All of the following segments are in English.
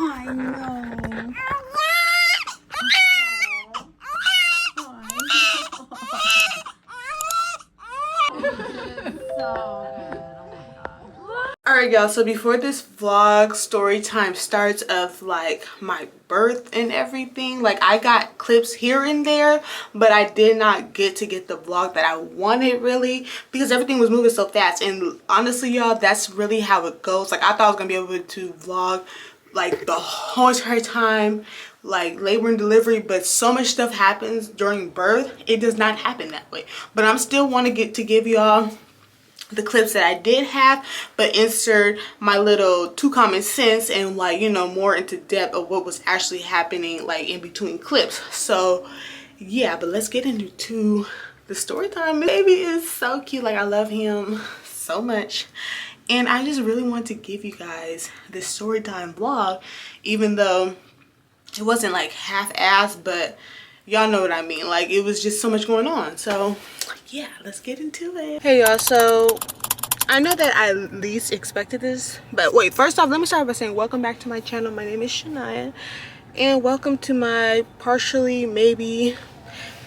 I know. Alright y'all, so before this vlog story time starts of like my birth and everything, like I got clips here and there, but I did not get to get the vlog that I wanted really because everything was moving so fast. And honestly y'all, that's really how it goes. Like I thought I was gonna be able to vlog like the whole entire time, like labor and delivery, but so much stuff happens during birth, it does not happen that way. But I'm still want to get to give y'all the clips that I did have, but insert my little too common sense and like, you know, more into depth of what was actually happening like in between clips. So yeah, but let's get into the story time. Baby is so cute. Like I love him so much, and I just really want to give you guys this story time vlog, even though it wasn't like half-assed, but y'all know what I mean. Like it was just so much going on. So yeah, let's get into it. Hey y'all, so I know that I least expected this, but wait, first off, let me start by saying welcome back to my channel. My name is Shania, and welcome to my partially maybe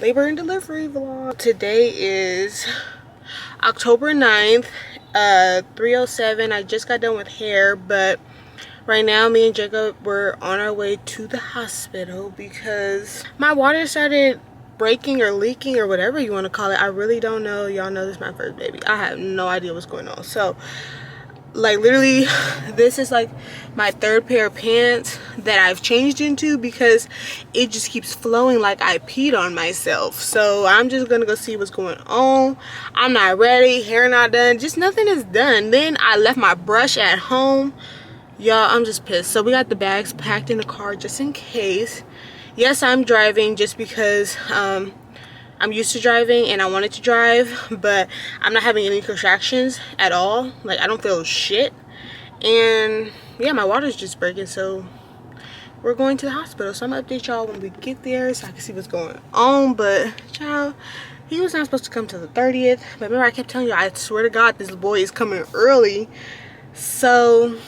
labor and delivery vlog. Today is October 9th, 3:07. I just got done with hair, but right now me and Jacob were on our way to the hospital because my water started breaking or leaking or whatever you want to call it. I really don't know. Y'all know this is my first baby. I have no idea what's going on. So like literally this is like my third pair of pants that I've changed into because it just keeps flowing like I peed on myself. So I'm just gonna go see what's going on. I'm not ready, hair not done, just nothing is done. Then I left my brush at home. Y'all, I'm just pissed. So we got the bags packed in the car just in case. Yes, I'm driving just because I'm used to driving and I wanted to drive, but I'm not having any contractions at all. Like I don't feel shit, and yeah, my water's just breaking, so we're going to the hospital. So I'm gonna update y'all when we get there so I can see what's going on. But child, he was not supposed to come till the 30th, but remember I kept telling you, I swear to God this boy is coming early. So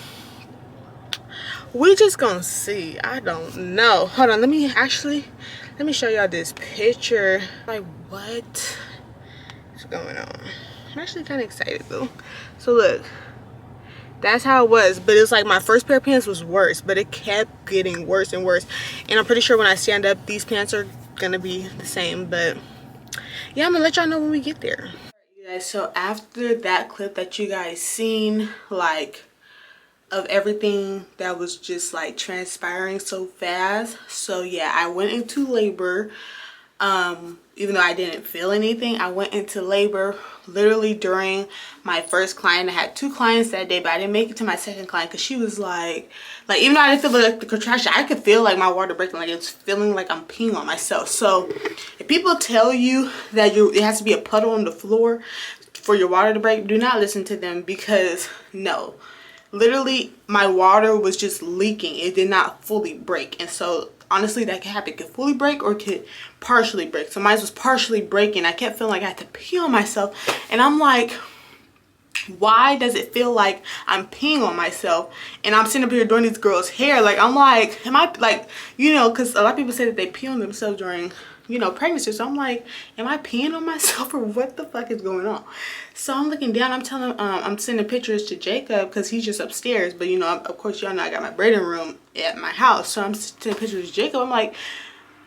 we just gonna see. I don't know. Hold on, let me show y'all this picture. Like what is going on? I'm actually kind of excited though. So look, that's how it was, but it's like my first pair of pants was worse, but it kept getting worse and worse, and I'm pretty sure when I stand up these pants are gonna be the same. But yeah, I'm gonna let y'all know when we get there. You guys, so after that clip that you guys seen, like of everything that was just like transpiring so fast, so yeah, I went into labor. Even though I didn't feel anything, I went into labor literally during my first client. I had 2 clients that day, but I didn't make it to my second client because she was like even though I didn't feel like the contraction, I could feel like my water breaking, like it's feeling like I'm peeing on myself. So if people tell you that it has to be a puddle on the floor for your water to break, do not listen to them, because no, literally my water was just leaking. It did not fully break. And so honestly, that could happen. It could fully break or it could partially break. So mine was partially breaking. I kept feeling like I had to pee on myself, and I'm like, why does it feel like I'm peeing on myself? And I'm sitting up here doing these girls' hair. Like I'm like, am I like, you know, because a lot of people say that they pee on themselves during, you know, pregnancy. So I'm like, am I peeing on myself or what the fuck is going on? So I'm looking down, I'm telling I'm sending pictures to Jacob because he's just upstairs. But you know, of course y'all know I got my braiding room at my house, so I'm sending pictures to Jacob. I'm like,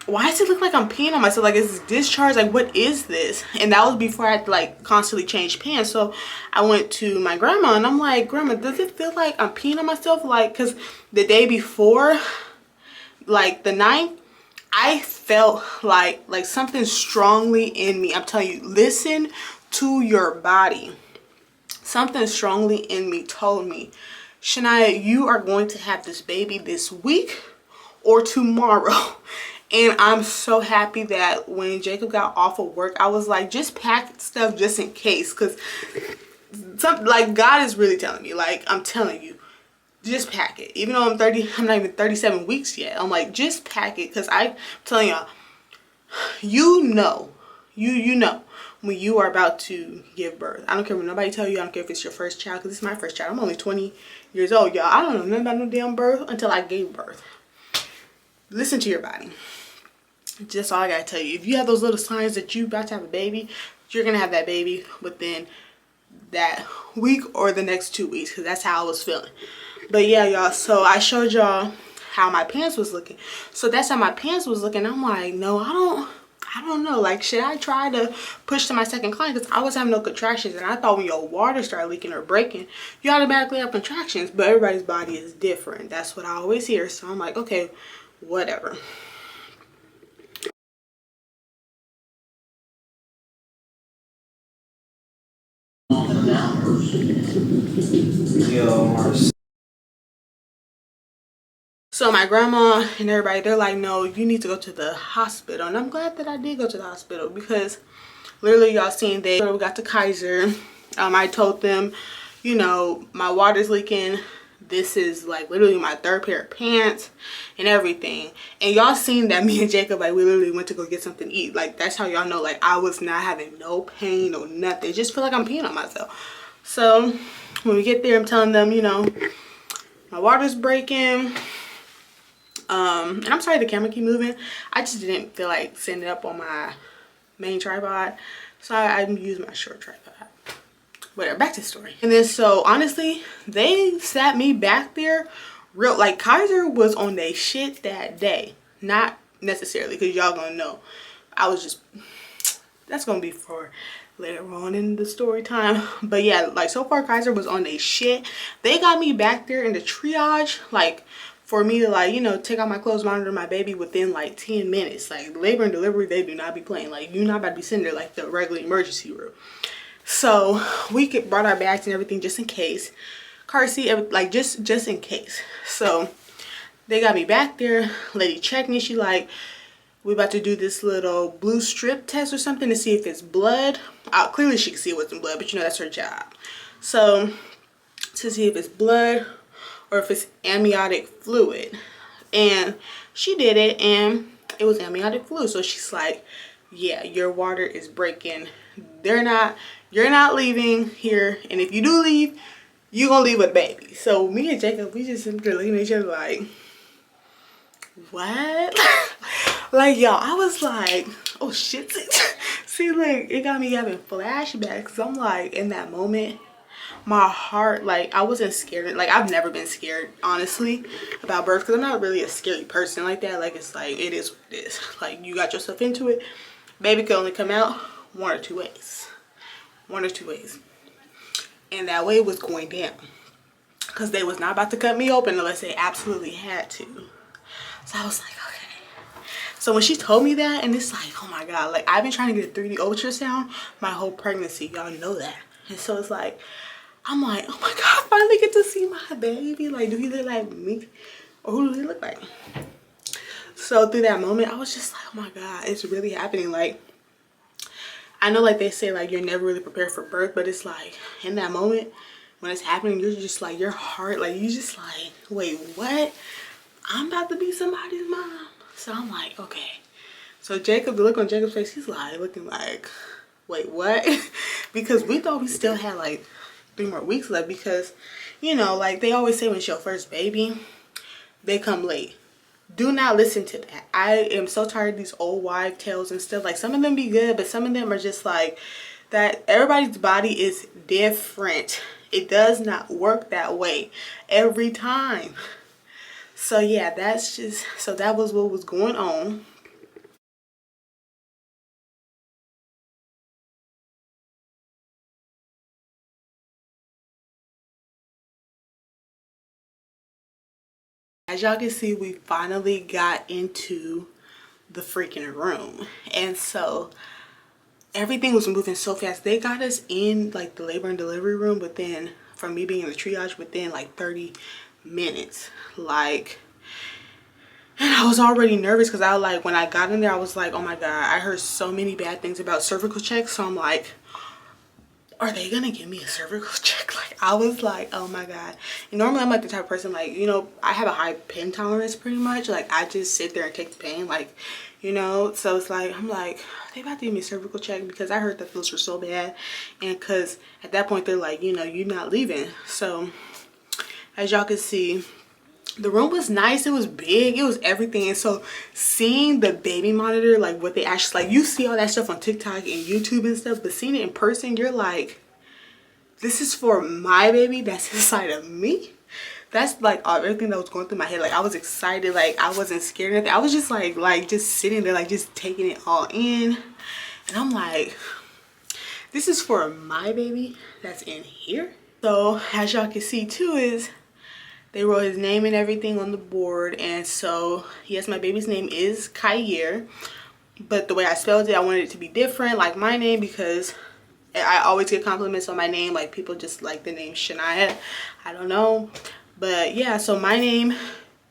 why does it look like I'm peeing on myself? Like, is this discharge? Like, what is this? And that was before I had to like constantly change pants. So I went to my grandma and I'm like, Grandma, does it feel like I'm peeing on myself? Like, because the day before, like the 9th, I felt like something strongly in me. I'm telling you, listen to your body. Something strongly in me told me, Shania, you are going to have this baby this week or tomorrow. And I'm so happy that when Jacob got off of work, I was like, just pack stuff just in case, because like God is really telling me, like I'm telling you, just pack it. Even though I'm not even 37 weeks yet. I'm like, just pack it, because I'm telling y'all, you know when you are about to give birth. I don't care what nobody tell you. I don't care if it's your first child, because it's my first child. I'm only 20 years old, y'all. I don't know nothing about no damn birth until I gave birth. Listen to your body. Just all I gotta tell you. If you have those little signs that you about to have a baby, you're gonna have that baby within that week or the next 2 weeks, because that's how I was feeling. But yeah, y'all, so I showed y'all how my pants was looking. So that's how my pants was looking. I'm like, no, I don't know. Like, should I try to push to my second client? Because I was having no contractions, and I thought when your water started leaking or breaking, you automatically have contractions. But everybody's body is different. That's what I always hear. So I'm like, okay, whatever. So my grandma and everybody, they're like, no, you need to go to the hospital. And I'm glad that I did go to the hospital, because literally, y'all seen, we got to Kaiser. I told them, you know, my water's leaking. This is like literally my third pair of pants and everything. And y'all seen that me and Jacob, like, we literally went to go get something to eat. Like, that's how y'all know, like, I was not having no pain or nothing. Just feel like I'm peeing on myself. So when we get there, I'm telling them, you know, my water's breaking. And I'm sorry the camera keep moving. I just didn't feel like setting it up on my main tripod, so I used my short tripod. Whatever, back to the story. And then, so honestly, they sat me back there real, like, Kaiser was on their shit that day. Not necessarily, because y'all gonna know. I was just, that's gonna be for later on in the story time. But yeah, like, so far Kaiser was on their shit. They got me back there in the triage, like, for me to, like, you know, take out my clothes, monitor my baby within like 10 minutes. Like, labor and delivery, they do not be playing. Like, you're not about to be sitting there like the regular emergency room. So we brought our bags and everything just in case. Car seat, like, just in case. So they got me back there. Lady checked me. She like, we about to do this little blue strip test or something to see if it's blood. Clearly she could see it wasn't blood, but you know, that's her job. So to see if it's blood or if it's amniotic fluid. And she did it, and it was amniotic fluid. So she's like, yeah, your water is breaking. You're not leaving here, and if you do leave, you're gonna leave with a baby. So me and Jacob, we just simply looking at each other like, what? Like, y'all, I was like, oh shit. See, like, it got me having flashbacks. I'm like, in that moment, my heart, like, I wasn't scared. Like, I've never been scared, honestly, about birth, because I'm not really a scary person like that. Like, it's like, it is what it is. Like, you got yourself into it. Baby could only come out one or two ways. And that way was going down, because they was not about to cut me open unless they absolutely had to. So I was like, okay. So when she told me that, and it's like, oh my god, like, I've been trying to get a 3D ultrasound my whole pregnancy, y'all know that. And so it's like, I'm like, oh my god, I finally get to see my baby. Like, do he look like me, or who does he look like? So through that moment, I was just like, oh my god, it's really happening. Like, I know, like, they say, like, you're never really prepared for birth, but it's like, in that moment when it's happening, you're just like, your heart, like, you just like, wait, what? I'm about to be somebody's mom. So I'm like, okay. So Jacob, the look on Jacob's face, he's like looking like, wait, what? Because we thought we still had like 3 more weeks left, because, you know, like, they always say when it's your first baby, they come late. Do not listen to that. I am so tired of these old wives' tales and stuff. Like, some of them be good, but some of them are just like that. Everybody's body is different. It does not work that way every time. So yeah, that's just, so that was what was going on. As y'all can see, we finally got into the freaking room, and so everything was moving so fast. They got us in like the labor and delivery room within, from me being in the triage, within like 30 minutes. Like, and I was already nervous, because I, like, when I got in there, I was like, oh my god, I heard so many bad things about cervical checks. So I'm like, are they gonna give me a cervical check? Like, I was like, oh my God. And normally I'm like the type of person, like, you know, I have a high pain tolerance pretty much. Like, I just sit there and take the pain, like, you know. So it's like, I'm like, are they about to give me a cervical check? Because I heard that those were so bad. And because at that point they're like, you know, you're not leaving. So as y'all can see, the room was nice, it was big, it was everything. And so seeing the baby monitor, like what they actually, like, you see all that stuff on TikTok and YouTube and stuff, but seeing it in person, you're like, this is for my baby that's inside of me. That's like everything that was going through my head. Like, I was excited, like I wasn't scared of nothing. I was just like just sitting there, like just taking it all in. And I'm like, this is for my baby that's in here. So as y'all can see too, is they wrote his name and everything on the board. And so yes, my baby's name is Kyer, but the way I spelled it, I wanted it to be different, like my name, because I always get compliments on my name. Like, people just like the name Shania. I don't know, but yeah, so my name,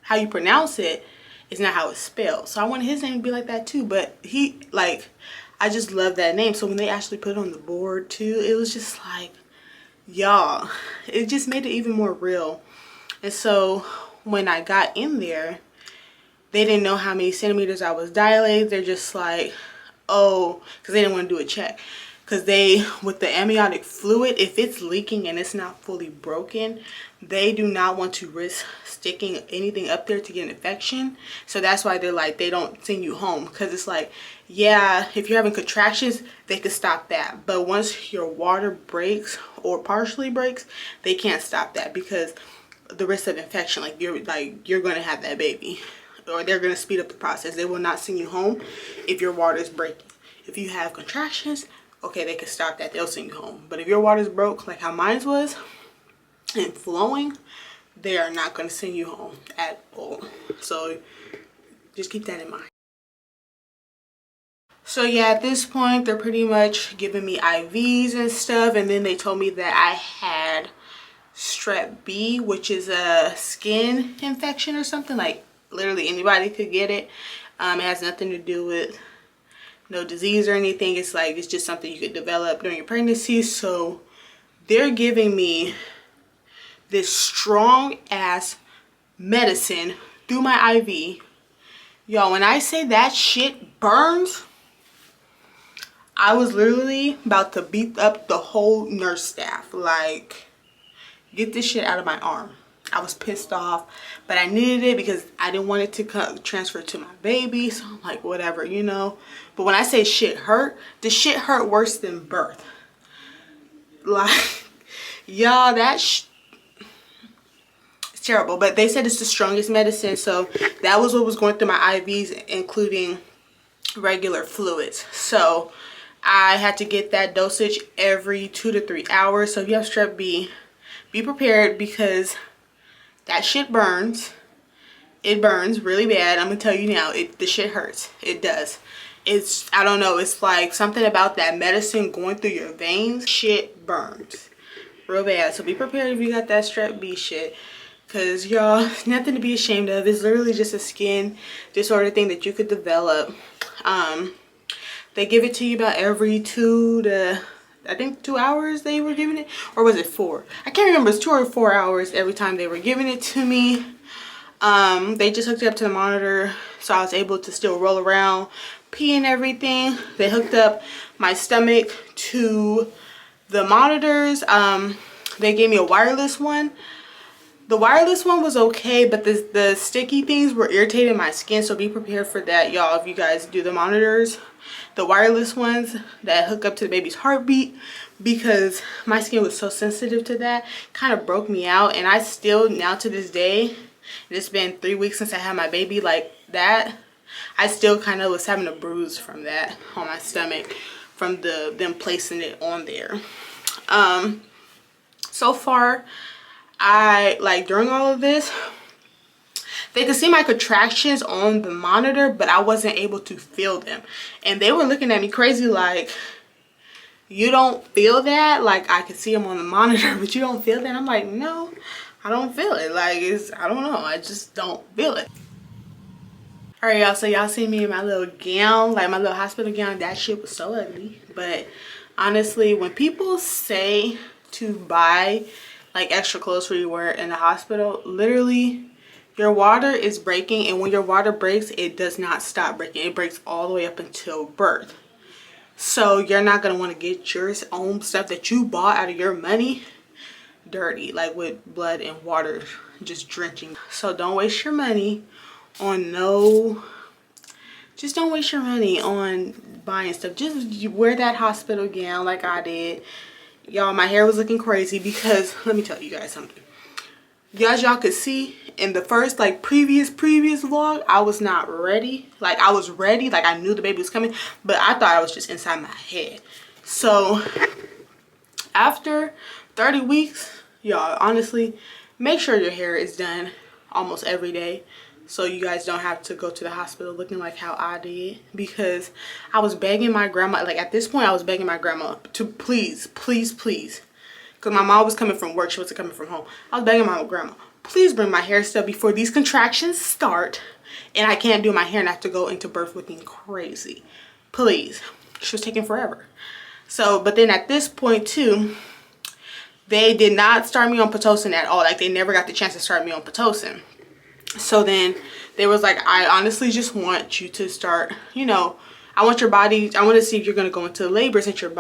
how you pronounce it is not how it's spelled. So I wanted his name to be like that too. But he, like, I just love that name. So when they actually put it on the board too, it was just like, y'all, it just made it even more real. And so when I got in there, they didn't know how many centimeters I was dilated. They're just like, oh, because they didn't want to do a check. Because they, with the amniotic fluid, if it's leaking and it's not fully broken, they do not want to risk sticking anything up there to get an infection. So that's why they're like, they don't send you home. Because it's like, yeah, if you're having contractions, they could stop that. But once your water breaks or partially breaks, they can't stop that, because the risk of infection, like you're going to have that baby, or they're going to speed up the process. They will not send you home if your water is breaking. If you have contractions, okay, they can stop that, they'll send you home. But if your water's broke, like how mine was, and flowing, they are not going to send you home at all. So just keep that in mind. So yeah, at this point, they're pretty much giving me IVs and stuff. And then they told me that I had Strep B, which is a skin infection or something. Like, literally anybody could get it. It has nothing to do with no disease or anything. It's like, it's just something you could develop during your pregnancy. So they're giving me this strong ass medicine through my IV. Y'all, when I say that shit burns, I was literally about to beat up the whole nurse staff. Like, get this shit out of my arm. I was pissed off, but I needed it because I didn't want it to transfer to my baby. So I'm like, whatever, you know. But when I say shit hurt, the shit hurt worse than birth. Like, y'all, it's terrible. But they said it's the strongest medicine. So that was what was going through my IVs, including regular fluids. So I had to get that dosage every 2 to 3 hours. So if you have Strep B, be prepared, because that shit burns. It burns really bad. I'm gonna tell you now, the shit hurts. It does. It's, I don't know, it's like something about that medicine going through your veins. Shit burns real bad. So be prepared if you got that Strep B shit, because y'all, nothing to be ashamed of. It's literally just a skin disorder thing that you could develop. They give it to you about every 2 to, I think 2 hours they were giving it, or was it 4? I can't remember. It's 2 or 4 hours every time they were giving it to me. They just hooked it up to the monitor, so I was able to still roll around, pee and everything. They hooked up my stomach to the monitors. They gave me a wireless one. The wireless one was okay, but the sticky things were irritating my skin, so be prepared for that, y'all, if you guys do the monitors. The wireless ones that hook up to the baby's heartbeat, because my skin was so sensitive to that, kind of broke me out. And I still, now to this day, it's been 3 weeks since I had my baby, like that, I still kind of was having a bruise from that on my stomach, from them placing it on there. So far, during all of this, they could see my contractions on the monitor, but I wasn't able to feel them. And they were looking at me crazy like, you don't feel that? Like, I could see them on the monitor, but you don't feel that? I'm like, no, I don't feel it. Like, I don't know. I just don't feel it. All right, y'all. So y'all see me in my little gown, like my little hospital gown. That shit was so ugly. But Honestly, when people say to buy like extra clothes for you wear in the hospital, literally your water is breaking, and when your water breaks, it does not stop breaking. It breaks all the way up until birth. So you're not going to want to get your own stuff that you bought out of your money dirty, like with blood and water just drenching. So don't waste your money on just don't waste your money on buying stuff. Just wear that hospital gown like I did. Y'all, my hair was looking crazy because let me tell you guys something. As y'all could see in the first like previous vlog, I was not ready. Like I was ready, like I knew the baby was coming, but I thought I was just inside my head. So after 30 weeks, y'all, honestly, make sure your hair is done almost every day, so you guys don't have to go to the hospital looking like how I did. Because I was begging my grandma, like at this point I was begging my grandma to please, because my mom was coming from work, she wasn't coming from home. I was begging my grandma, please bring my hair stuff before these contractions start and I can't do my hair and I have to go into birth looking crazy. Please. She was taking forever. So, but then at this point too, they did not start me on Pitocin at all. Like they never got the chance to start me on Pitocin. So then they was like, I honestly just want you to start, you know, I want your body, I want to see if you're going to go into labor since your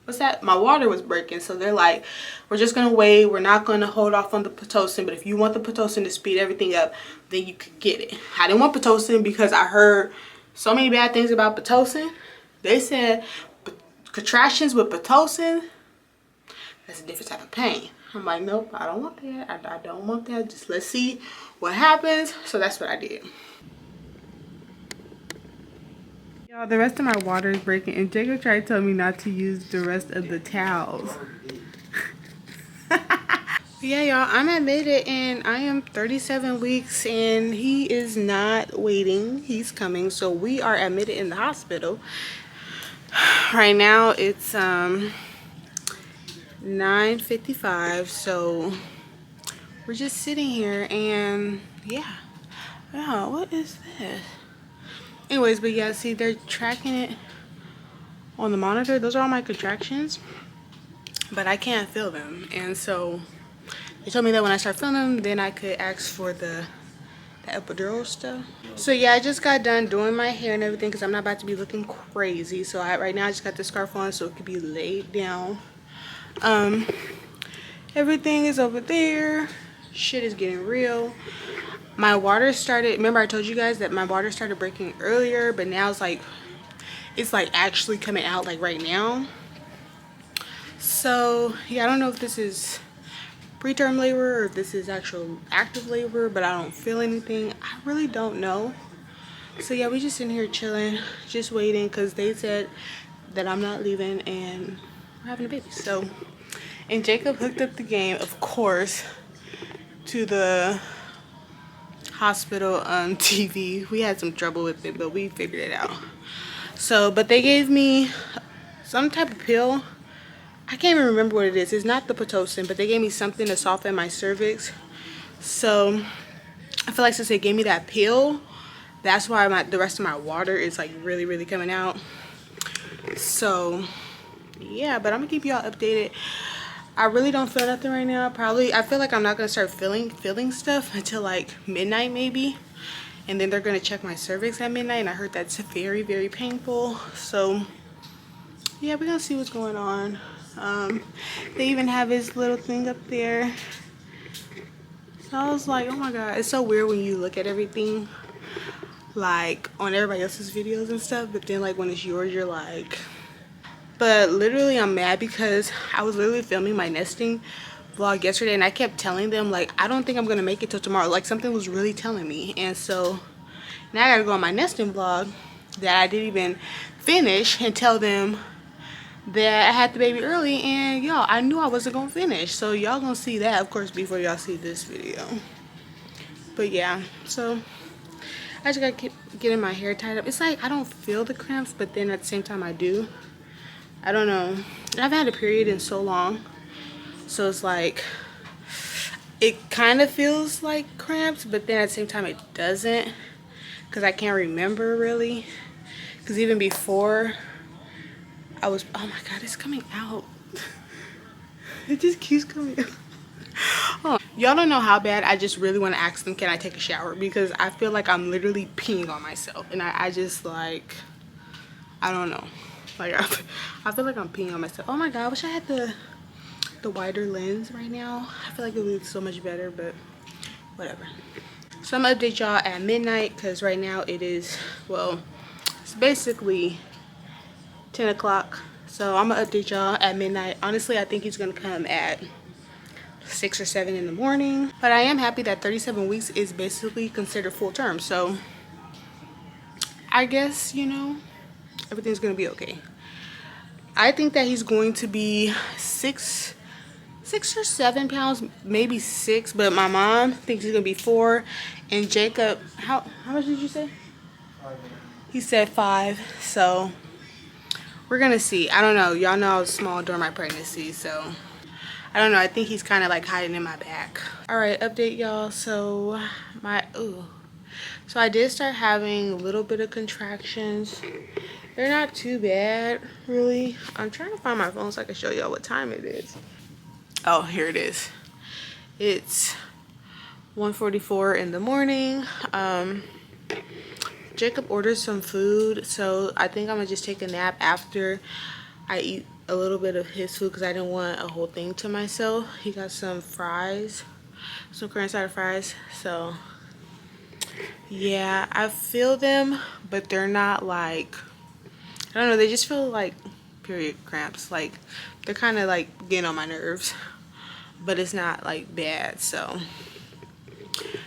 what's that? My water was breaking. So they're like, we're just going to wait. We're not going to hold off on the Pitocin. But if you want the Pitocin to speed everything up, then you could get it. I didn't want Pitocin because I heard so many bad things about Pitocin. They said contractions with Pitocin, that's a different type of pain. I'm like, nope, I don't want that. I don't want that. Just let's see what happens. So that's what I did. Y'all, the rest of my water is breaking, and Jacob tried to tell me not to use the rest of the towels. Yeah, y'all, I'm admitted and I am 37 weeks and he is not waiting. He's coming. So we are admitted in the hospital. Right now it's 9:55, so we're just sitting here and yeah, what is this? Anyways, but yeah, see, they're tracking it on the monitor. Those are all my contractions, but I can't feel them. And so they told me that when I start feeling them, then I could ask for the epidural stuff. So yeah, I just got done doing my hair and everything because I'm not about to be looking crazy. So right now I just got the scarf on so it could be laid down. Everything is over there. Shit is getting real. My water started, remember I told you guys that my water started breaking earlier, but now it's like actually coming out like right now. So yeah, I don't know if this is preterm labor or if this is actual active labor, but I don't feel anything. I really don't know. So yeah, we just in here chilling, just waiting, because they said that I'm not leaving and we're having a baby. So, and Jacob hooked up the game, of course, to the hospital TV. We had some trouble with it, but we figured it out. So, but they gave me some type of pill. I can't even remember what it is. It's not the Pitocin, but they gave me something to soften my cervix. So I feel like since they gave me that pill, that's why the rest of my water is like really coming out. So yeah, but I'm gonna keep y'all updated. I really don't feel nothing right now. I feel like I'm not gonna start feeling stuff until like midnight maybe, and then they're gonna check my cervix at midnight, and I heard that's very painful. So yeah, we're gonna see what's going on. They even have his little thing up there. So I was like, oh my god, it's so weird when you look at everything like on everybody else's videos and stuff, but then like when it's yours, you're like. But literally I'm mad because I was literally filming my nesting vlog yesterday and I kept telling them like I don't think I'm gonna make it till tomorrow. Like something was really telling me, and so now I gotta go on my nesting vlog that I didn't even finish and tell them that I had the baby early, and y'all, I knew I wasn't gonna finish. So y'all gonna see that, of course, before y'all see this video. But yeah, so I just gotta keep getting my hair tied up. It's like I don't feel the cramps, but then at the same time I do. I don't know. I've had a period in so long, so it's like it kind of feels like cramps, but then at the same time it doesn't, because I can't remember really. Because even before I was, oh my god, it's coming out. It just keeps coming out. Oh. Y'all don't know how bad I just really want to ask them, can I take a shower? Because I feel like I'm literally peeing on myself. And I just like, I don't know. Like I feel like I'm peeing on myself. Oh my god, I wish I had the wider lens right now. I feel like it would look so much better, but whatever. So I'm gonna update y'all at midnight because right now it is, well, it's basically 10 o'clock. So I'm gonna update y'all at midnight. Honestly, I think he's gonna come at 6 or 7 in the morning. But I am happy that 37 weeks is basically considered full term. So I guess, you know, everything's gonna be okay. I think that he's going to be 6 or 7 pounds, maybe 6, but my mom thinks he's gonna be 4. And Jacob, how much did you say? 5. He said 5. So we're gonna see. I don't know. Y'all know I was small during my pregnancy, so I don't know. I think he's kind of like hiding in my back. All right, update y'all. So so I did start having a little bit of contractions. They're not too bad, really. I'm trying to find my phone so I can show y'all what time it is. Oh, here it is. It's 1:44 in the morning. Jacob ordered some food, so I think I'm gonna just take a nap after I eat a little bit of his food because I didn't want a whole thing to myself. He got some fries, some current side fries. So yeah, I feel them, but they're not like, I don't know, they just feel like period cramps. Like they're kind of like getting on my nerves, but it's not like bad. So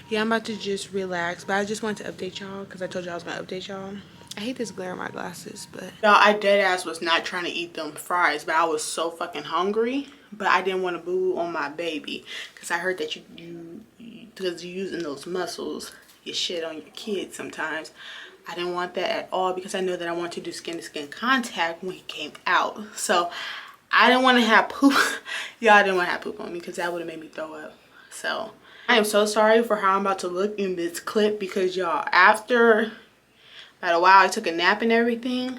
yeah, I'm about to just relax, but I just wanted to update y'all because I told y'all I was gonna update y'all. I hate this glare in my glasses, but y'all, I dead ass was not trying to eat them fries, but I was so fucking hungry, but I didn't want to boo on my baby because I heard that because you're using those muscles, you shit on your kids sometimes. I didn't want that at all because I know that I want to do skin to skin contact when he came out. So I didn't want to have poop. Y'all, I didn't want to have poop on me because that would have made me throw up. So I am so sorry for how I'm about to look in this clip because y'all, after about a while I took a nap and everything,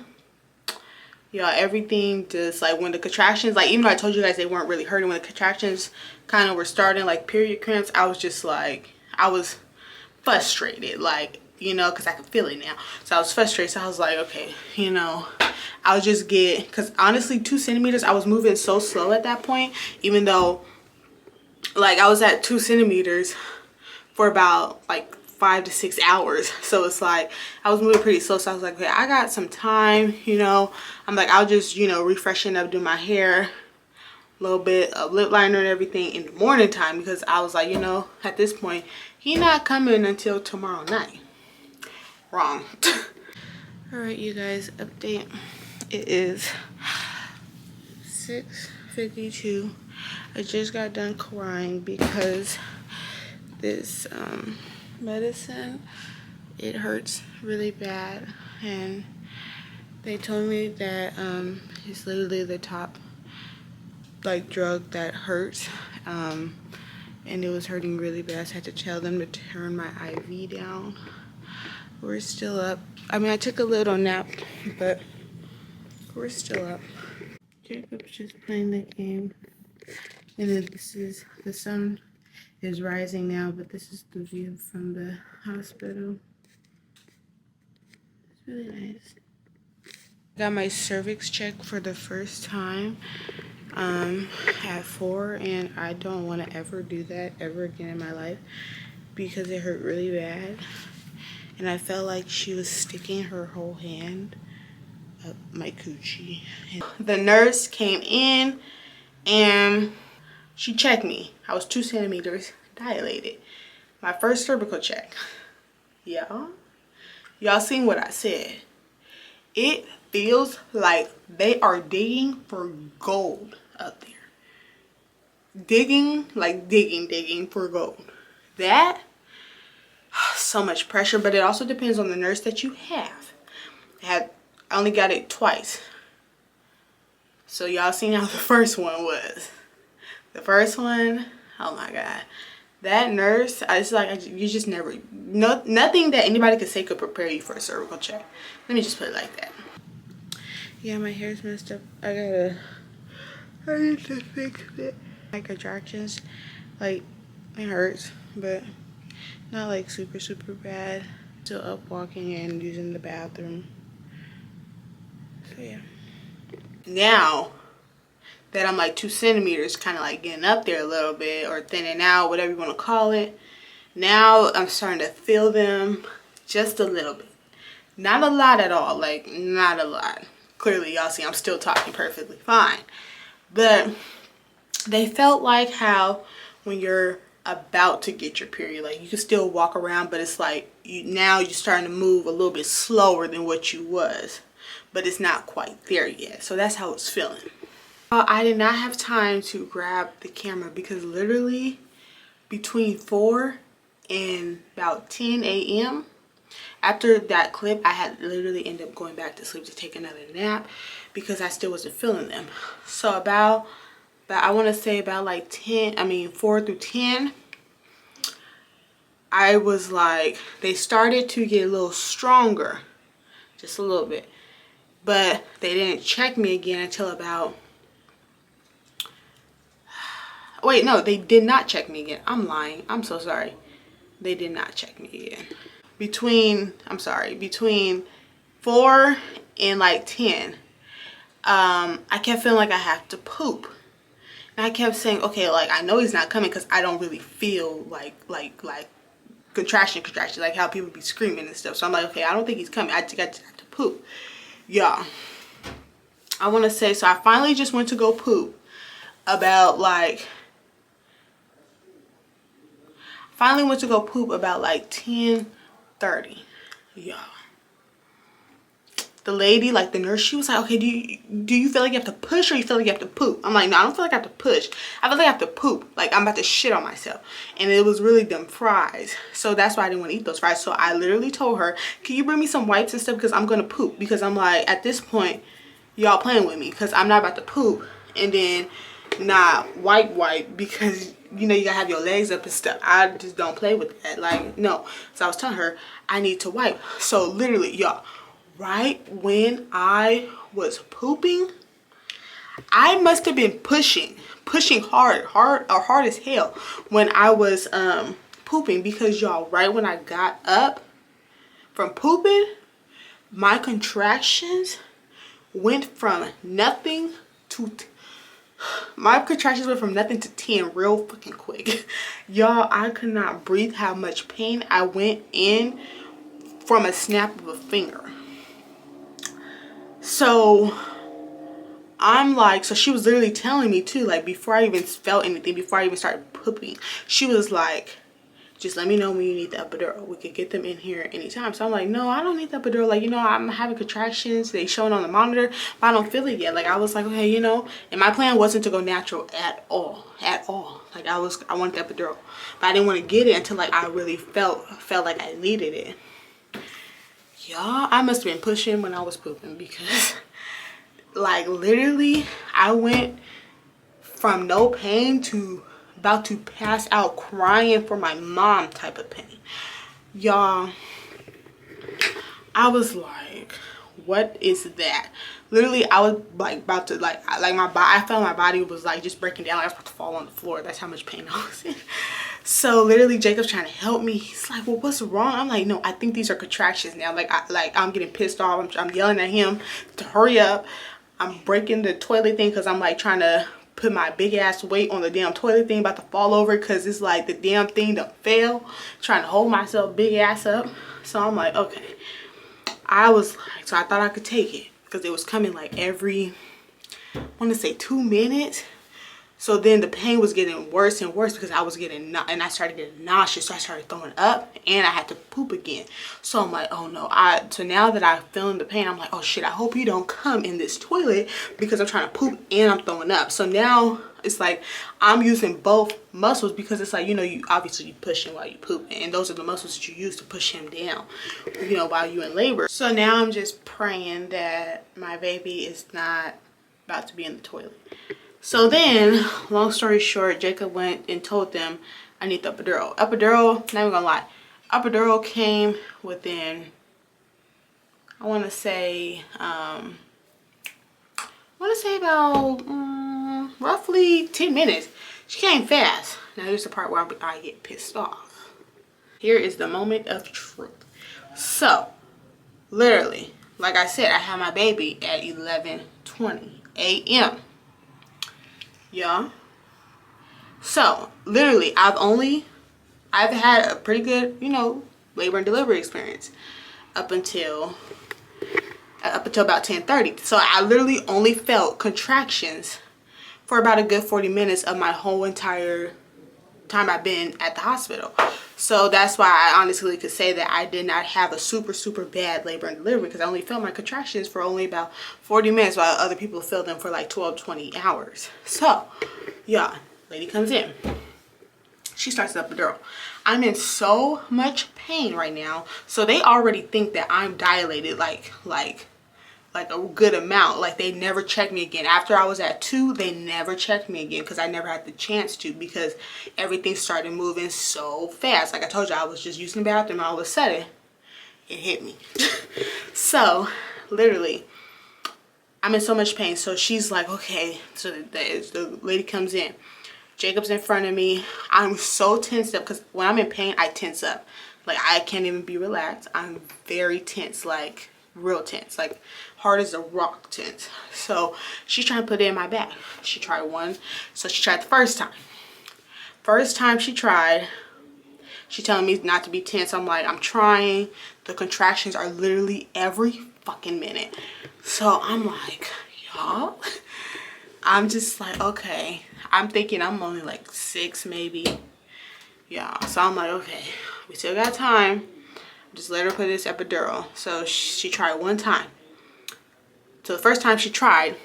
y'all, everything just like when the contractions, like even though I told you guys they weren't really hurting, when the contractions kind of were starting, like period cramps, I was just like, I was frustrated, like, you know, because I can feel it now. So I was frustrated. So I was like, okay, you know, I'll just get, because honestly 2 centimeters, I was moving so slow at that point, even though like I was at 2 centimeters for about like 5 to 6 hours. So it's like I was moving pretty slow. So I was like, okay, I got some time, you know. I'm like, I'll just, you know, refreshen up, do my hair, a little bit of lip liner and everything in the morning time, because I was like, you know, at this point he not coming until tomorrow night. Wrong. All right, you guys, update. It is 6:52. I just got done crying because this medicine, it hurts really bad, and they told me that it's literally the top like drug that hurts, and it was hurting really bad. So I had to tell them to turn my IV down. We're still up. I mean, I took a little nap, but we're still up. Jacob's just playing the game. And then this is, the sun is rising now, but this is the view from the hospital. It's really nice. Got my cervix checked for the first time at 4, and I don't want to ever do that ever again in my life because it hurt really bad. And I felt like she was sticking her whole hand up my coochie. The nurse came in and she checked me. I was 2 centimeters dilated. My first cervical check. Y'all seen what I said. It feels like they are digging for gold up there. Digging, like digging for gold. That, so much pressure, but it also depends on the nurse that you have. I only got it twice. So y'all seen how the first one was. The first one, oh my god. That nurse, you just never, nothing that anybody could say could prepare you for a cervical check. Let me just put it like that. Yeah, my hair's messed up. I need to fix it. My contractions, like, it hurts, but not like super bad. Still up walking and using the bathroom. So yeah. Now that I'm like 2 centimeters kind of like getting up there a little bit, or thinning out, whatever you want to call it, now I'm starting to feel them just a little bit. Not a lot at all, like not a lot. Clearly y'all see I'm still talking perfectly fine, but they felt like how when you're about to get your period, like you can still walk around, but it's like now you're starting to move a little bit slower than what you was, but it's not quite there yet. So that's how it's feeling. I did not have time to grab the camera because literally between 4 and about 10 a.m. after that clip, I had literally ended up going back to sleep to take another nap because I still wasn't feeling them. So about I want to say about like 4 through 10, I was like, they started to get a little stronger, just a little bit, but they didn't check me again until about, wait, no, they did not check me again. I'm lying. I'm so sorry. They did not check me again. Between 4 and like 10, I kept feeling like I have to poop. And I kept saying, okay, like I know he's not coming because I don't really feel like contraction, like how people be screaming and stuff. So I'm like, okay, I don't think he's coming. I just have to poop. Y'all, I want to say, so I finally just went to go poop about like, 10:30. Y'all, the lady, like the nurse, she was like, okay, do you feel like you have to push or you feel like you have to poop? I'm like, no, I don't feel like I have to push. I feel like I have to poop. Like I'm about to shit on myself. And it was really them fries. So that's why I didn't want to eat those fries. So I literally told her, can you bring me some wipes and stuff? Because I'm going to poop. Because I'm like, at this point, y'all playing with me. Because I'm not about to poop and then not wipe because, you know, you gotta have your legs up and stuff. I just don't play with that. Like, no. So I was telling her, I need to wipe. So literally, y'all, right when I was pooping, I must have been pushing hard as hell when I was pooping, because y'all, right when I got up from pooping, my contractions went from nothing to 10 real fucking quick. Y'all, I could not breathe how much pain I went in from a snap of a finger. So I'm like, so she was literally telling me too, like before I even felt anything, before I even started pooping, she was like, just let me know when you need the epidural. We could get them in here anytime. So I'm like, no, I don't need the epidural. Like, you know, I'm having contractions. They showing on the monitor, but I don't feel it yet. Like, I was like, okay, you know, and my plan wasn't to go natural at all. Like, I wanted the epidural, but I didn't want to get it until like I really felt like I needed it. Y'all, I must have been pushing when I was pooping, because like literally I went from no pain to about to pass out crying for my mom type of pain. Y'all, I was like, what is that? Literally, I was like about to I felt my body was like just breaking down. Like I was about to fall on the floor. That's how much pain I was in. So literally Jacob's trying to help me. He's like, well, what's wrong? I'm like, no, I think these are contractions now. Like I'm getting pissed off. I'm yelling at him to hurry up. I'm breaking the toilet thing because I'm like trying to put my big ass weight on the damn toilet thing, about to fall over because it's like the damn thing done fell. Trying to hold myself big ass up. So I'm like, okay. I was like, so I thought I could take it because it was coming like every, I want to say 2 minutes. So then the pain was getting worse and worse because I was getting, and I started getting nauseous. So I started throwing up and I had to poop again. So I'm like, oh no. So now that I'm feeling the pain, I'm like, oh shit, I hope you don't come in this toilet because I'm trying to poop and I'm throwing up. So now it's like I'm using both muscles because it's like, you know, you obviously pushing while you poop, and those are the muscles that you use to push him down, you know, while you're in labor. So now I'm just praying that my baby is not about to be in the toilet. So then, long story short, Jacob went and told them I need the epidural. Epidural, not even gonna lie, epidural came within, I want to say want to say about roughly 10 minutes. She came fast. Now here's the part where I get pissed off. Here is the moment of truth. So, literally, like I said, I had my baby at 11:20 a.m. Yeah. So, literally, I've had a pretty good, you know, labor and delivery experience up until about 10:30. So I literally only felt contractions for about a good 40 minutes of my whole entire time I've been at the hospital. So that's why I honestly could say that I did not have a super bad labor and delivery, because I only felt my contractions for only about 40 minutes while other people felt them for like 12-20 hours. So yeah, lady comes in. She starts the epidural. I'm in so much pain right now. So they already think that I'm dilated like a good amount. Like, they never checked me again. After I was at 2, they never checked me again, because I never had the chance to, because everything started moving so fast. Like I told you, I was just using the bathroom, all of a sudden it hit me. So literally, I'm in so much pain. So she's like, okay. So the lady comes in. Jacob's in front of me. I'm so tensed up, because when I'm in pain, I tense up. Like, I can't even be relaxed. I'm very tense, like real tense, like hard as a rock tense. So she's trying to put it in my back. She tried one. So she tried the first time. First time she tried, she telling me not to be tense. I'm like, I'm trying. The contractions are literally every fucking minute. So I'm like, y'all. I'm just like, okay. I'm thinking I'm only like 6 maybe. Yeah. So I'm like, okay, we still got time. Just let her put this epidural. So she tried one time. So the first time she tried,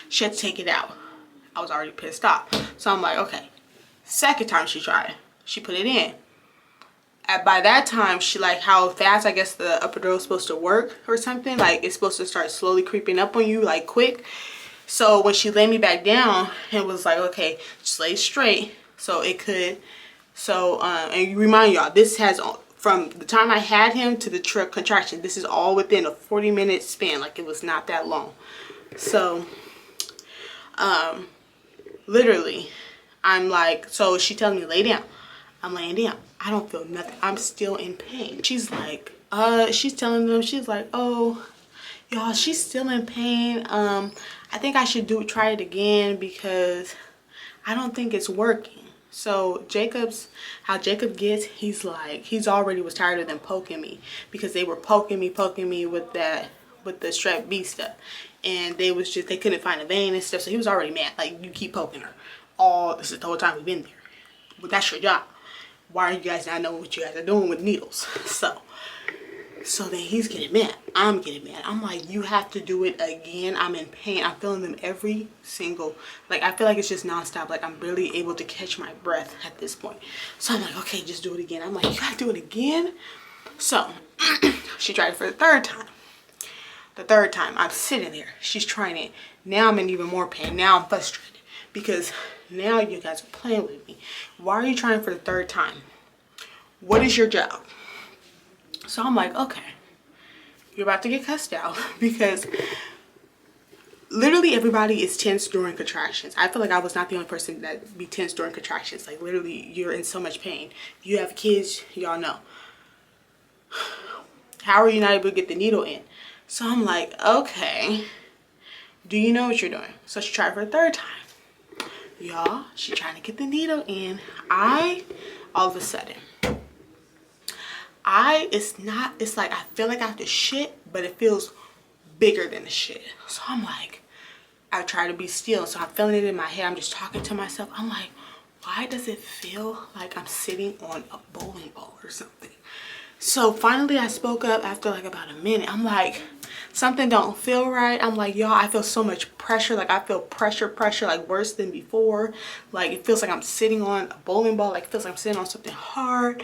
she had to take it out. I was already pissed off. So I'm like, okay. Second time she tried, she put it in. And by that time, she, like how fast I guess the epidural is supposed to work or something. Like, it's supposed to start slowly creeping up on you, like quick. So when she laid me back down, it was like, okay, just lay straight so it could. So, and remind y'all, this has, from the time I had him to the contraction, this is all within a 40-minute span. Like, it was not that long. So, literally, I'm like, so she telling me lay down. I'm laying down. I don't feel nothing. I'm still in pain. She's like, she's telling them, she's like, oh, y'all, she's still in pain. I think I should try it again, because I don't think it's working. So how Jacob gets, he's like, he's already was tired of them poking me, because they were poking me with the Strep B stuff, and they couldn't find a vein and stuff. So he was already mad. Like, you keep poking her. This is the whole time we've been there. But that's your job. Why are you guys not knowing what you guys are doing with needles? So then he's getting mad. I'm getting mad. I'm like, you have to do it again. I'm in pain. I'm feeling them every single, like, I feel like it's just nonstop. Like, I'm barely able to catch my breath at this point. So I'm like, okay, just do it again. I'm like, you gotta do it again? So she tried it for the third time. The third time, I'm sitting there. She's trying it. Now I'm in even more pain. Now I'm frustrated, because now you guys are playing with me. Why are you trying for the third time? What is your job? So I'm like, okay, you're about to get cussed out, because literally everybody is tense during contractions. I feel like I was not the only person that be tense during contractions. Like, literally, you're in so much pain. You have kids, y'all know. How are you not able to get the needle in? So I'm like, okay, do you know what you're doing? So she tried for the third time. Y'all, she trying to get the needle in. All of a sudden, it's like I feel like I have to shit, but it feels bigger than the shit. So I'm like, I try to be still. So I'm feeling it in my head. I'm just talking to myself. I'm like, why does it feel like I'm sitting on a bowling ball or something? So finally I spoke up after like about a minute. I'm like, something don't feel right. I'm like, y'all, I feel so much pressure. Like, I feel pressure like worse than before. Like, it feels like I'm sitting on a bowling ball. Like, it feels like I'm sitting on something hard.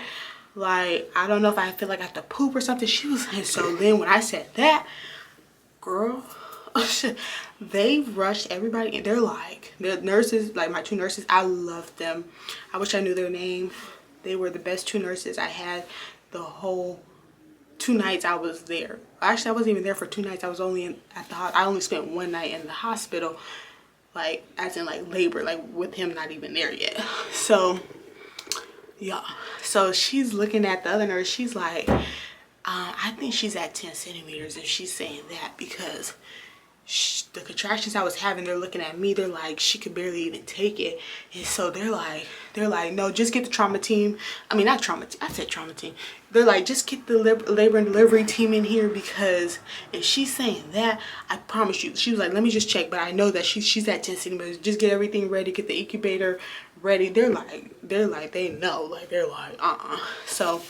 Like, I don't know if I feel like I have to poop or something. She was like, so then when I said that, girl, they rushed everybody. And they're like, the nurses, like my 2 nurses, I loved them. I wish I knew their name. They were the best 2 nurses I had the whole 2 nights I was there. Actually, I wasn't even there for 2 nights. I was only I only spent 1 night in the hospital, like as in like labor, like with him not even there yet. So yeah, so she's looking at the other nurse. She's like, I think she's at 10 centimeters if she's saying that, because the contractions I was having, they're looking at me, they're like, she could barely even take it. And so they're like, no, just get the trauma team. I mean, not trauma team, I said trauma team. They're like, just get the labor and delivery team in here, because if she's saying that, I promise you, she was like, let me just check, but I know that she's at 10 centimeters. Just get everything ready, get the incubator ready. They're like, they know, like, they're like, So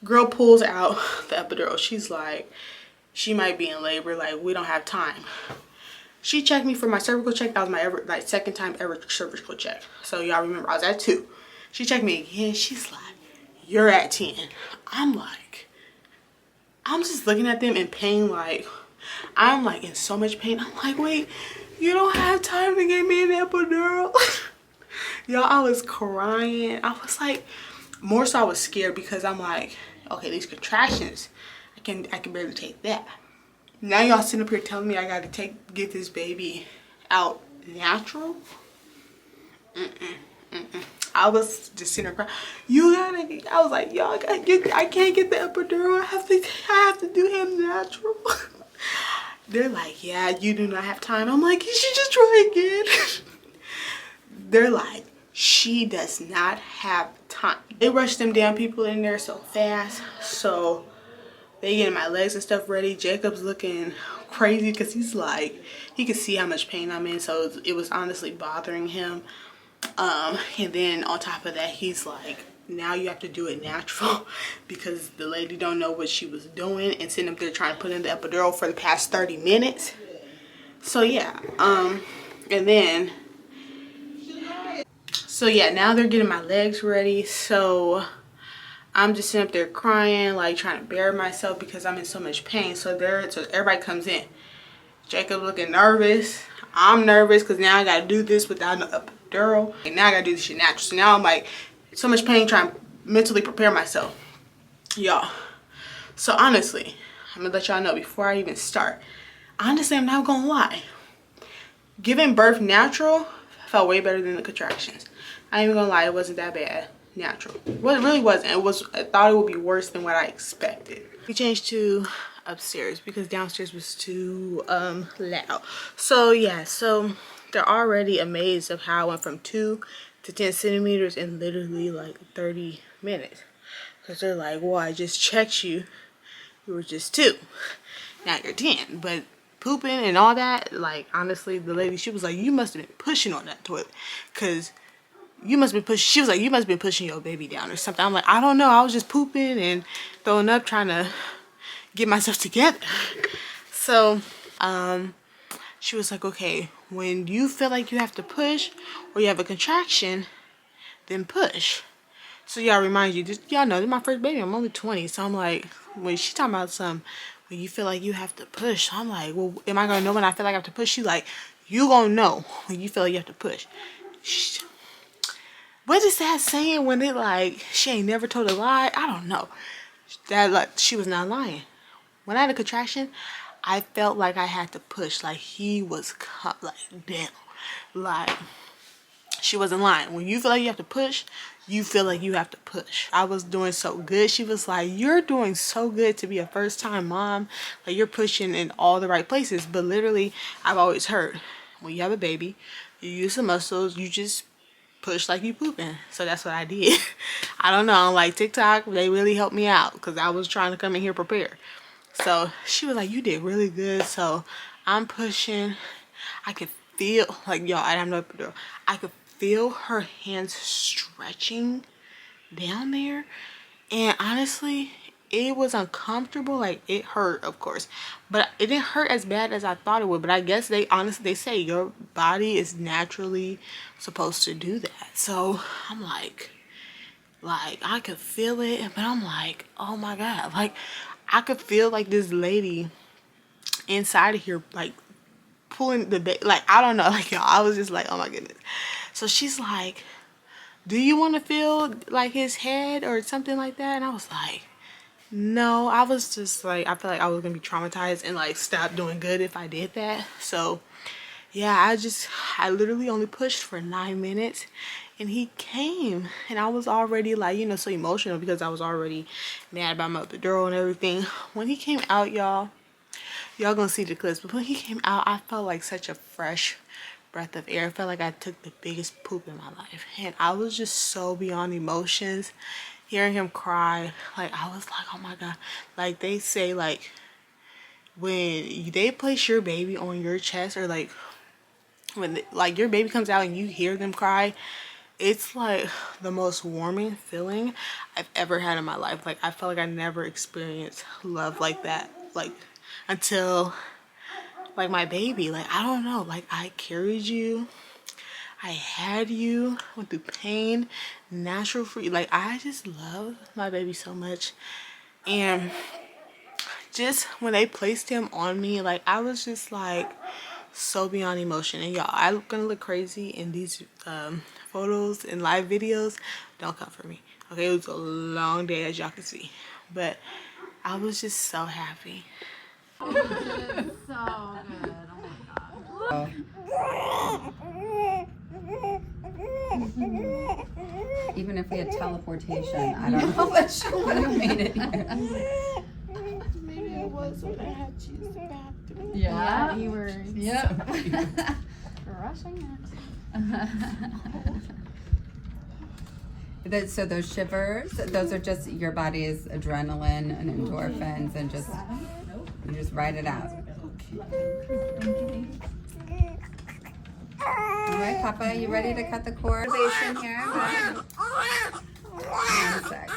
girl pulls out the epidural. She's like, she might be in labor, like, we don't have time. She checked me for my cervical check. That was my second time ever cervical check. So y'all remember, I was at 2. She checked me again. She's like, you're at 10. I'm just looking at them in pain, like, I'm like in so much pain. I'm like, wait, you don't have time to get me an epidural? Y'all, I was crying. I was like, more so I was scared, because I'm like, okay, these contractions, I can barely take that. Now y'all sitting up here telling me I gotta get this baby out natural. I was just sitting there crying. I was like, y'all, I can't get the epidural. I have to do him natural. They're like, yeah, you do not have time. I'm like, you should just try again. They're like, she does not have time. They rushed them damn people in there so fast. So they getting my legs and stuff ready. Jacob's looking crazy, because he's like, he could see how much pain I'm in, so it was honestly bothering him. And then on top of that, he's like, now you have to do it natural, because the lady don't know what she was doing and sitting up there trying to put in the epidural for the past 30 minutes. So yeah, and then, so yeah, now they're getting my legs ready. So I'm just sitting up there crying, like trying to bear myself, because I'm in so much pain. So everybody comes in. Jacob looking nervous. I'm nervous, because now I gotta do this without an epidural. And now I gotta do this shit natural. So now I'm like, so much pain, trying to mentally prepare myself. Y'all. So honestly, I'm gonna let y'all know before I even start. Honestly, I'm not gonna lie. Giving birth natural felt way better than the contractions. I ain't even gonna lie, it wasn't that bad. Natural. Well, it really wasn't. I thought it would be worse than what I expected. We changed to upstairs because downstairs was too loud. So yeah, so they're already amazed of how I went from 2 to 10 centimeters in literally like 30 minutes. Because they're like, well, I just checked you. You were just 2. Now you're 10. But pooping and all that, like, honestly, the lady, she was like, you must have been pushing on that toilet, because you must be pushing. She was like, you must be pushing your baby down or something. I'm like, I don't know, I was just pooping and throwing up, trying to get myself together. So she was like, okay, when you feel like you have to push or you have a contraction, then push. So y'all, remind you, y'all know, this is my first baby. I'm only 20. So I'm like, when she talking about when you feel like you have to push, I'm like, well, am I gonna know when I feel like I have to push? She's like, you gonna know when you feel like you have to push. What is that saying when it like, she ain't never told a lie? I don't know. That, like, she was not lying. When I had a contraction, I felt like I had to push. Like, he was like, damn. Like, she wasn't lying. When you feel like you have to push, you feel like you have to push. I was doing so good. She was like, you're doing so good to be a first time mom. Like, you're pushing in all the right places. But literally, I've always heard, when you have a baby, you use the muscles, you just push like you pooping. So that's what I did. I don't know, like TikTok, they really helped me out, because I was trying to come in here prepared. So she was like, you did really good. So I'm pushing. I could feel, like, y'all, I have no epidural. I could feel her hands stretching down there, and honestly, it was uncomfortable. Like, it hurt, of course, but it didn't hurt as bad as I thought it would. But I guess they say your body is naturally supposed to do that. So I'm like I could feel it, but I'm like, oh my god, like, I could feel like this lady inside of here, like, pulling the baby, like, I don't know, like, y'all, I was just like, oh my goodness. So she's like, do you want to feel like his head or something like that? And I was like, No, I was just like, I feel like I was gonna be traumatized and like stop doing good if I did that. So yeah, I literally only pushed for 9 minutes and he came, and I was already like, you know, so emotional because I was already mad about my epidural and everything. When he came out, y'all gonna see the clips, but when he came out, I felt like such a fresh breath of air. I felt like I took the biggest poop in my life, and I was just so beyond emotions. Hearing him cry, like I was like, oh my god. Like they say, like when they place your baby on your chest, or like when like your baby comes out and you hear them cry, it's like the most warming feeling I've ever had in my life. Like I felt like I never experienced love like that, like until like my baby. Like I don't know, like I carried you, I had you, went through pain, natural for you. Like I just love my baby so much. And just when they placed him on me, like I was just like so beyond emotion. And y'all, I'm gonna look crazy in these photos and live videos. Don't come for me, okay? It was a long day, as y'all can see, but I was just so happy. So good. Oh my god. Even if we had teleportation, I don't know if she would have made it here. Maybe it was when I had to use the bathroom. Yeah, you were rushing it. So those shivers, those are just your body's adrenaline and endorphins, and just you just ride it out. All right, Papa, you ready to cut the cord? Here. One sec.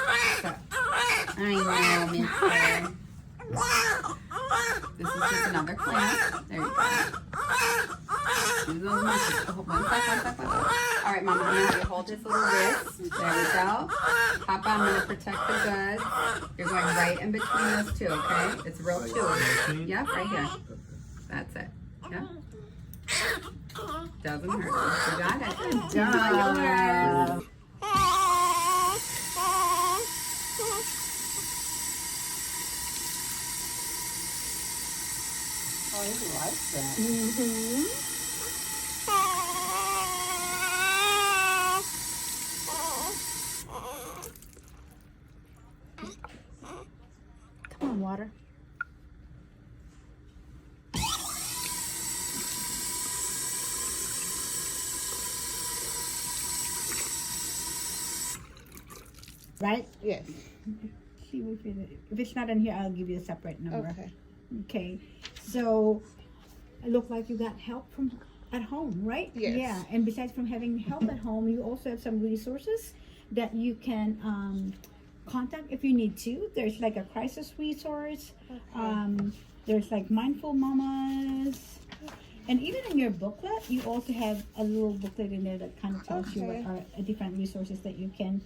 I know, mister. This is just another clamp. There you go. Use those muscles. Oh, one sec. All right, Mama, I'm going to have you hold his little wrist. There we go. Papa, I'm going to protect the goods. You're going right in between those two, okay? It's real chewy. Yep, right here. That's it. Yep. Doesn't hurt. You got it. Good job. Oh, he likes that. Come on, water. Right? Yes. See if it's not in here, I'll give you a separate number. Okay. Okay. So it looked like you got help from at home, right? Yes. Yeah. And besides from having help at home, you also have some resources that you can contact if you need to. There's like a crisis resource. Okay. There's like mindful mamas. And even in your booklet, you also have a little booklet in there that kind of tells you what are different resources that you can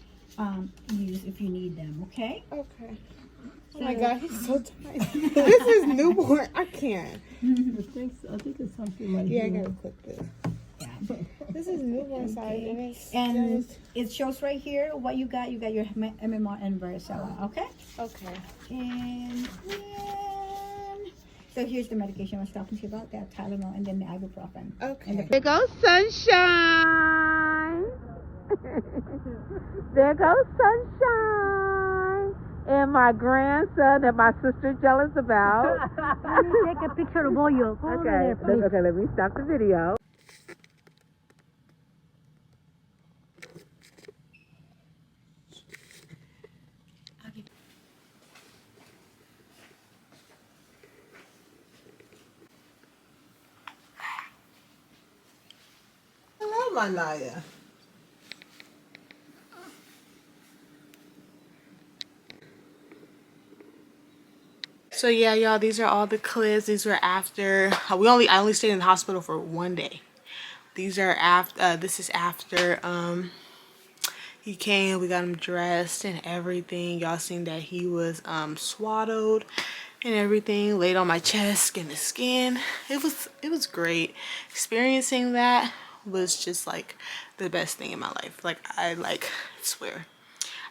use if you need them, okay? Okay. So, Oh my god, he's so tight. This is newborn. I can't. I think it's something like Yeah, I here. gotta clip this. yeah. This is newborn size, and it's And just... it shows right here what you got. You got your MMR and varicella, okay? Okay. And then, so here's the medication I was talking to you about, that Tylenol and then the ibuprofen. Okay. There goes sunshine. There goes sunshine. And my grandson that my sister jealous about. Let me take a picture of all you. Go over there, please. Okay, let me stop the video. Hello, my Naya. So yeah, y'all, these are all the clips. These were after I only stayed in the hospital for 1 day. These are after this is after he came. We got him dressed and everything. Y'all seen that he was swaddled and everything, laid on my chest, skin to skin. It was great. Experiencing that was just like the best thing in my life. Like I swear.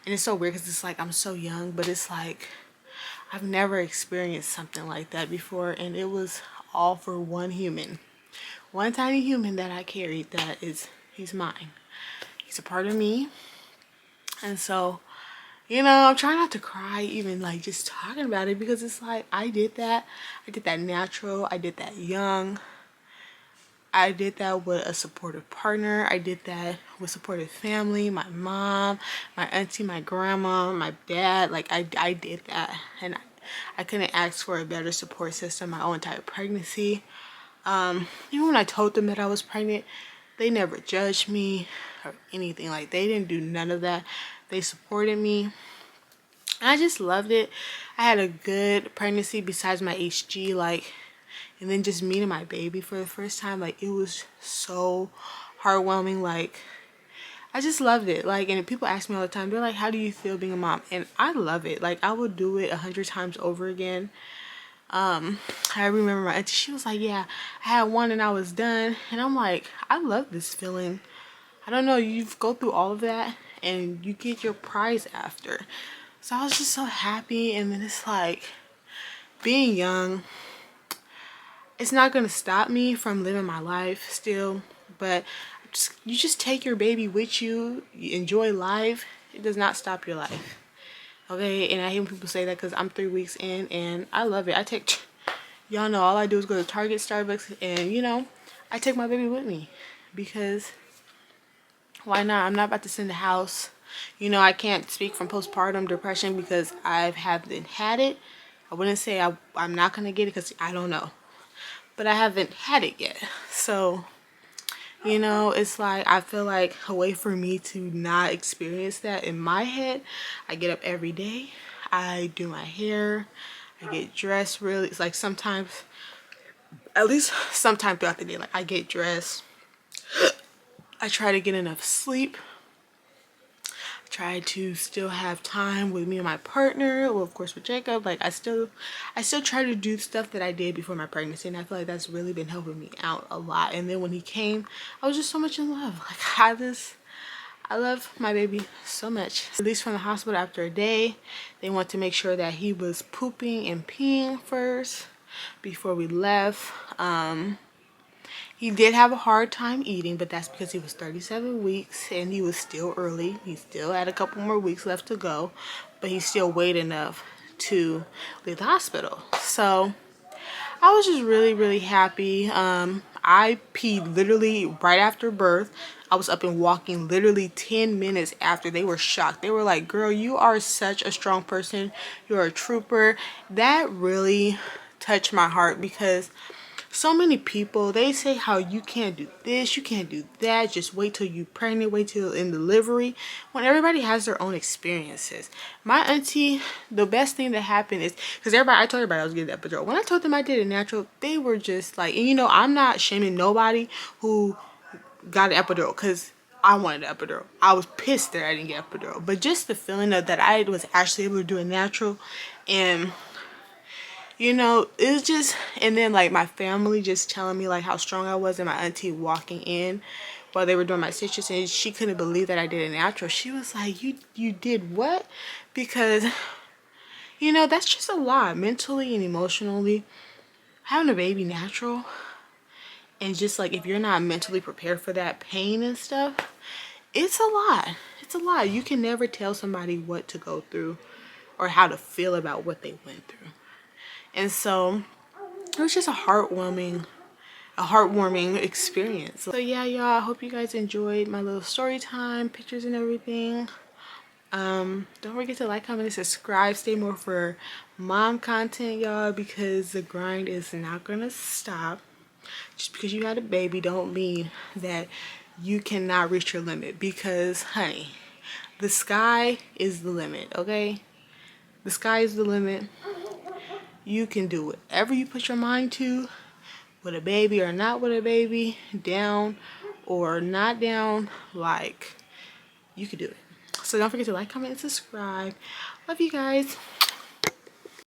And it's so weird because it's like I'm so young, but it's like I've never experienced something like that before, and it was all for one human. One tiny human that I carried that is, he's mine. He's a part of me. And so, you know, I'm trying not to cry even like just talking about it, because it's like I did that natural, I did that young, I did that with a supportive partner, I did that with supportive family, my mom, my auntie, my grandma, my dad. Like I did that, and I couldn't ask for a better support system my whole entire pregnancy. Even when I told them that I was pregnant, they never judged me or anything. Like, they didn't do none of that. They supported me. I just loved it. I had a good pregnancy besides my HG, like, and then just meeting my baby for the first time, like, it was so heartwarming. Like, I just loved it. Like, and people ask me all the time, they're like, how do you feel being a mom? And I love it. Like, I would do it 100 times over again. I remember my auntie, she was like, yeah, I had one and I was done. And I'm like, I love this feeling. I don't know, you go through all of that and you get your prize after. So I was just so happy. And then it's like, being young, it's not gonna stop me from living my life still, but you just take your baby with you, you enjoy life. It does not stop your life. Okay, and I hate when people say that, because I'm 3 weeks in and I love it. I take, y'all know, all I do is go to Target, Starbucks, and you know, I take my baby with me, because why not? I'm not about to sit in the house. You know, I can't speak from postpartum depression because I haven't had it. I wouldn't say I'm not gonna get it, because I don't know, but I haven't had it yet. So, you know, it's like, I feel like a way for me to not experience that in my head, I get up every day, I do my hair, I get dressed really, it's like sometimes, at least sometime throughout the day, like I get dressed, I try to get enough sleep, try to still have time with me and my partner, well, of course with Jacob. Like I still try to do stuff that I did before my pregnancy, and I feel like that's really been helping me out a lot. And then when he came, I was just so much in love. Like I love my baby so much. Released from the hospital after a day, they want to make sure that he was pooping and peeing first before we left. He did have a hard time eating, but that's because he was 37 weeks and he was still early. He still had a couple more weeks left to go, but he still weighed enough to leave the hospital. So I was just really, really happy. I peed literally right after birth. I was up and walking literally 10 minutes after. They were shocked. They were like, girl, you are such a strong person. You're a trooper. That really touched my heart, because so many people, they say how you can't do this, you can't do that, just wait till you're pregnant, wait till in delivery, when everybody has their own experiences. My auntie, the best thing that happened is, because I told everybody I was getting the epidural. When I told them I did it natural, they were just like, and you know, I'm not shaming nobody who got an epidural, because I wanted an epidural. I was pissed that I didn't get an epidural, but just the feeling of that I was actually able to do it natural, and you know, it was just, and then like my family just telling me like how strong I was, and my auntie walking in while they were doing my stitches, and she couldn't believe that I did it natural. She was like, you did what? Because, you know, that's just a lot mentally and emotionally. Having a baby natural, and just like if you're not mentally prepared for that pain and stuff, it's a lot. It's a lot. You can never tell somebody what to go through or how to feel about what they went through. And so it was just a heartwarming experience. So yeah, y'all, I hope you guys enjoyed my little story time, pictures and everything. Don't forget to like, comment, and subscribe. Stay more for mom content, y'all, because the grind is not gonna stop. Just because you had a baby don't mean that you cannot reach your limit, because honey, the sky is the limit. Okay, the sky is the limit. You can do whatever you put your mind to, with a baby or not with a baby, down or not down, like, you can do it. So don't forget to like, comment, and subscribe. Love you guys.